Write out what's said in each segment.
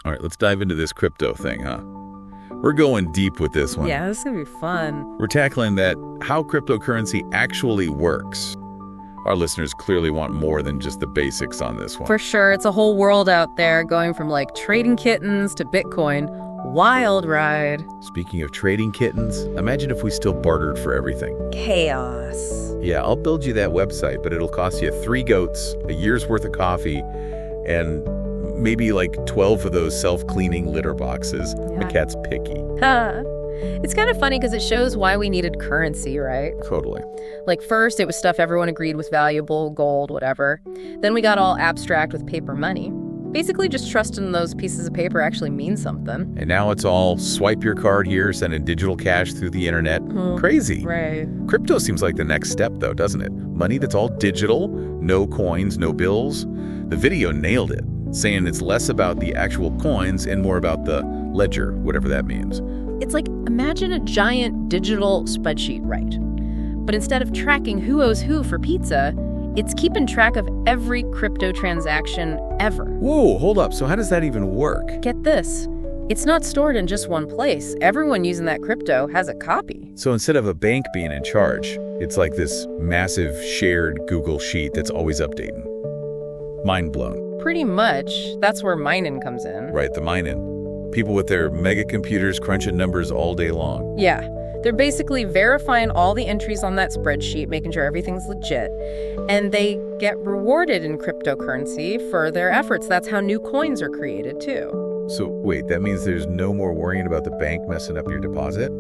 All right, let's dive into this crypto thing, huh? We're going deep with this one. Yeah, this is going to be fun. We're tackling that how cryptocurrency actually works. Our listeners clearly want more than just the basics on this one. For sure. It's a whole world out there, going from like trading kittens to Bitcoin. Wild ride. Speaking of trading kittens, imagine if we still bartered for everything. Chaos. Yeah, I'll build you that website, but it'll cost you 3 goats, a year's worth of coffee, and maybe like 12 of those self-cleaning litter boxes. Yeah. My cat's picky. It's kind of funny because it shows why we needed currency, right? Totally. Like first, it was stuff everyone agreed was valuable, gold, whatever. Then we got all abstract with paper money. Basically just trusting those pieces of paper actually mean something. And now it's all swipe your card here, send in digital cash through the internet. Crazy. Right. Crypto seems like the next step, though, doesn't it? Money that's all digital, no coins, no bills. The video nailed it, saying it's less about the actual coins and more about the ledger, whatever that means. It's like, imagine a giant digital spreadsheet, right? But instead of tracking who owes who for pizza, it's keeping track of every crypto transaction ever. Whoa, hold up. So how does that even work? Get this. It's not stored in just one place. Everyone using that crypto has a copy. So instead of a bank being in charge, it's like this massive shared Google sheet that's always updating. Mind blown. Pretty much. That's where mining comes in. Right, the mining. People with their mega computers crunching numbers all day long. Yeah. They're basically verifying all the entries on that spreadsheet, making sure everything's legit. And they get rewarded in cryptocurrency for their efforts. That's how new coins are created, too. So wait, that means there's no more worrying about the bank messing up your deposit?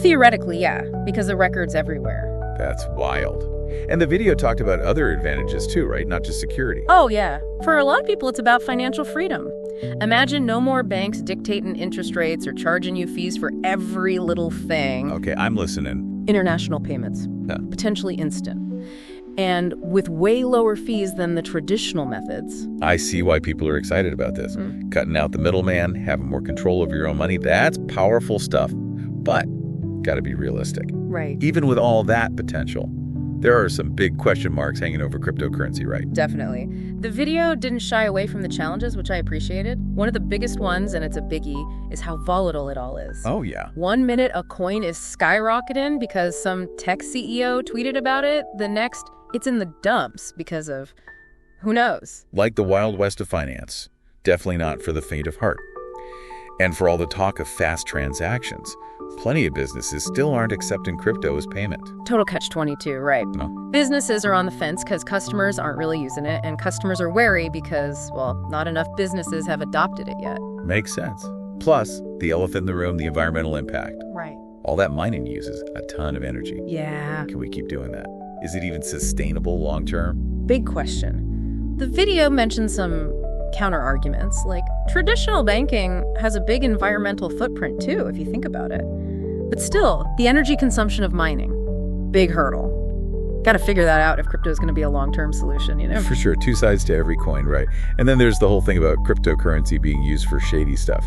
Theoretically, yeah, because the record's everywhere. That's wild. And the video talked about other advantages too, right? Not just security. Oh, yeah. For a lot of people, it's about financial freedom. Imagine no more banks dictating interest rates or charging you fees for every little thing. Okay, I'm listening. International payments, potentially instant. And with way lower fees than the traditional methods. I see why people are excited about this. Cutting out the middleman, having more control over your own money, that's powerful stuff. But gotta be realistic. Right. Even with all that potential, there are some big question marks hanging over cryptocurrency, right? Definitely. The video didn't shy away from the challenges, which I appreciated. One of the biggest ones, and it's a biggie, is how volatile it all is. Oh, yeah. 1 minute, a coin is skyrocketing because some tech CEO tweeted about it. The next, it's in the dumps because of who knows. Like the Wild West of finance. Definitely not for the faint of heart. And for all the talk of fast transactions, plenty of businesses still aren't accepting crypto as payment. Total catch-22, right? No. Businesses are on the fence because customers aren't really using it, and customers are wary because, well, not enough businesses have adopted it yet. Makes sense. Plus, the elephant in the room, the environmental impact. Right. All that mining uses a ton of energy. Yeah. Can we keep doing that? Is it even sustainable long term? Big question. The video mentions some counter-arguments, like traditional banking has a big environmental footprint too, if you think about it. But still, the energy consumption of mining, big hurdle. Got to figure that out if crypto is going to be a long-term solution, you know? For sure. 2 sides to every coin, right? And then there's the whole thing about cryptocurrency being used for shady stuff.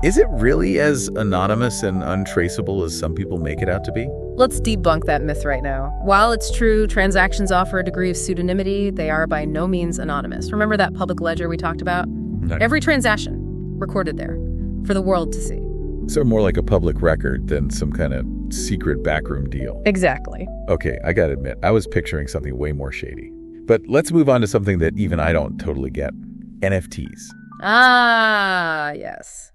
Is it really as anonymous and untraceable as some people make it out to be? Let's debunk that myth right now. While it's true transactions offer a degree of pseudonymity, they are by no means anonymous. Remember that public ledger we talked about? No. Every transaction recorded there for the world to see. So more like a public record than some kind of secret backroom deal. Exactly. Okay, I gotta admit, I was picturing something way more shady. But let's move on to something that even I don't totally get. NFTs. Ah, yes.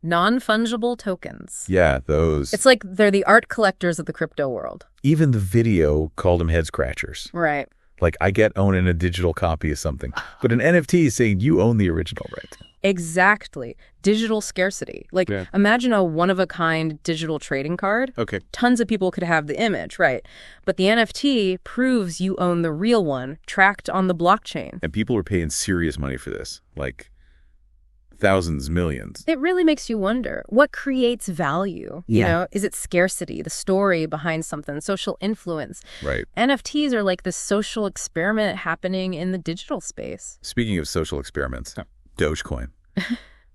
Non-fungible tokens. Yeah, those. It's like they're the art collectors of the crypto world. Even the video called them head scratchers. Right. Like, I get owning a digital copy of something, but an NFT is saying you own the original, right? Exactly. Digital scarcity. Like, imagine a one-of-a-kind digital trading card. Okay. Tons of people could have the image, right? But the NFT proves you own the real one, tracked on the blockchain. And people are paying serious money for this, like thousands, millions. It really makes you wonder, what creates value? Yeah. You know, is it scarcity, the story behind something, social influence? Right. NFTs are like this social experiment happening in the digital space. Speaking of social experiments, Dogecoin.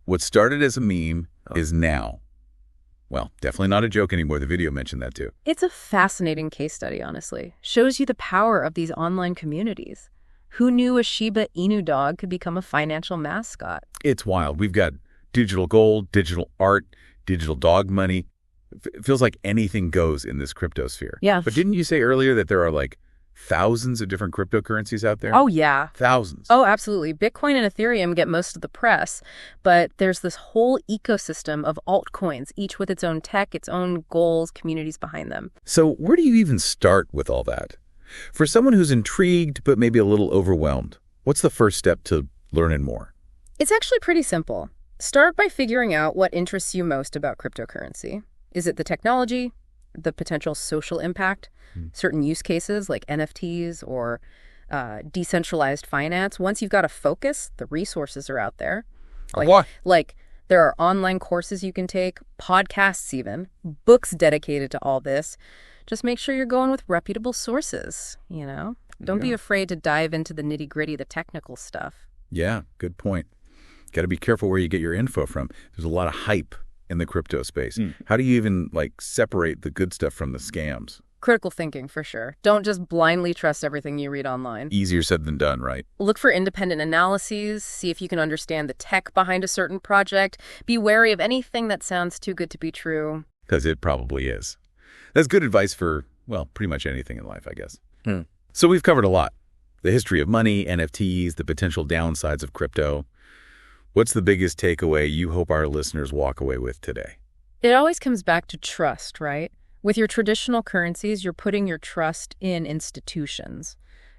What started as a meme is now, well, definitely not a joke anymore. The video mentioned that too. It's a fascinating case study, honestly. Shows you the power of these online communities. Who knew a Shiba Inu dog could become a financial mascot? It's wild. We've got Digital gold, digital art, digital dog money. It feels like anything goes in this crypto sphere. Yeah. But didn't you say earlier that there are like thousands of different cryptocurrencies out there? Oh, yeah. Thousands. Oh, absolutely. Bitcoin and Ethereum get most of the press, but there's this whole ecosystem of altcoins, each with its own tech, its own goals, communities behind them. So where do you even start with all that? For someone who's intrigued but maybe a little overwhelmed, what's the first step to learning more? It's actually pretty simple. Start by figuring out what interests you most about cryptocurrency. Is it the technology, the potential social impact, certain use cases like NFTs or decentralized finance? Once you've got a focus, the resources are out there. Like there are online courses you can take, podcasts even, books dedicated to all this. Just make sure you're going with reputable sources, you know? Don't be afraid to dive into the nitty-gritty, the technical stuff. Yeah, good point. Got to be careful where you get your info from. There's a lot of hype in the crypto space. How do you even separate the good stuff from the scams? Critical thinking, for sure. Don't just blindly trust everything you read online. Easier said than done, right? Look for independent analyses, see if you can understand the tech behind a certain project. Be wary of anything that sounds too good to be true. Because it probably is. That's good advice for, well, pretty much anything in life, I guess. So we've covered a lot. The history of money, NFTs, the potential downsides of crypto. What's the biggest takeaway you hope our listeners walk away with today? It always comes back to trust, right? With your traditional currencies, you're putting your trust in institutions,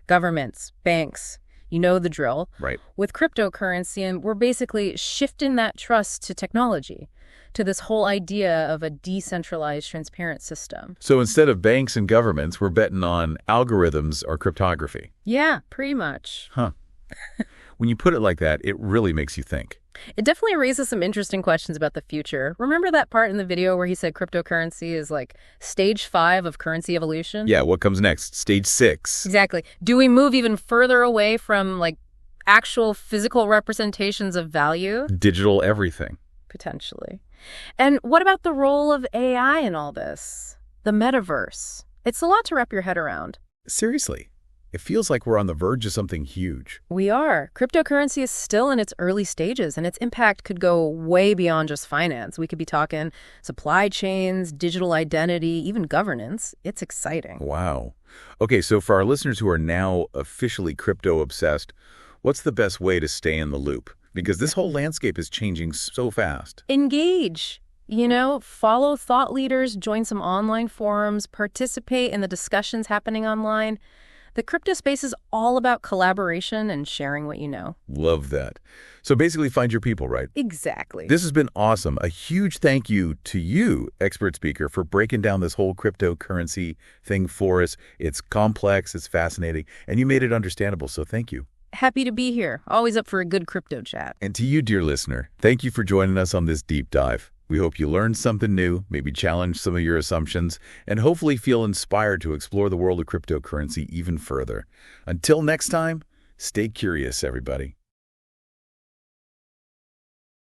governments, banks. You know the drill. Right. With cryptocurrency, and we're basically shifting that trust to technology, to this whole idea of a decentralized, transparent system. So instead of banks and governments, we're betting on algorithms or cryptography. Yeah, pretty much. Huh. When you put it like that, it really makes you think. It definitely raises some interesting questions about the future. Remember that part in the video where he said cryptocurrency is like stage 5 of currency evolution? Yeah, what comes next? Stage 6. Exactly. Do we move even further away from actual physical representations of value? Digital everything. Potentially. And what about the role of AI in all this? The metaverse. It's a lot to wrap your head around. Seriously. It feels like we're on the verge of something huge. We are. Cryptocurrency is still in its early stages, and its impact could go way beyond just finance. We could be talking supply chains, digital identity, even governance. It's exciting. Wow. Okay, so for our listeners who are now officially crypto obsessed, what's the best way to stay in the loop? Because this whole landscape is changing so fast. Engage. Follow thought leaders, join some online forums, participate in the discussions happening online. The crypto space is all about collaboration and sharing what you know. Love that. So basically find your people, right? Exactly. This has been awesome. A huge thank you to you, expert speaker, for breaking down this whole cryptocurrency thing for us. It's complex, it's fascinating, and you made it understandable, so thank you. Happy to be here. Always up for a good crypto chat. And to you, dear listener, thank you for joining us on this deep dive. We hope you learned something new, maybe challenge some of your assumptions, and hopefully feel inspired to explore the world of cryptocurrency even further. Until next time, stay curious, everybody.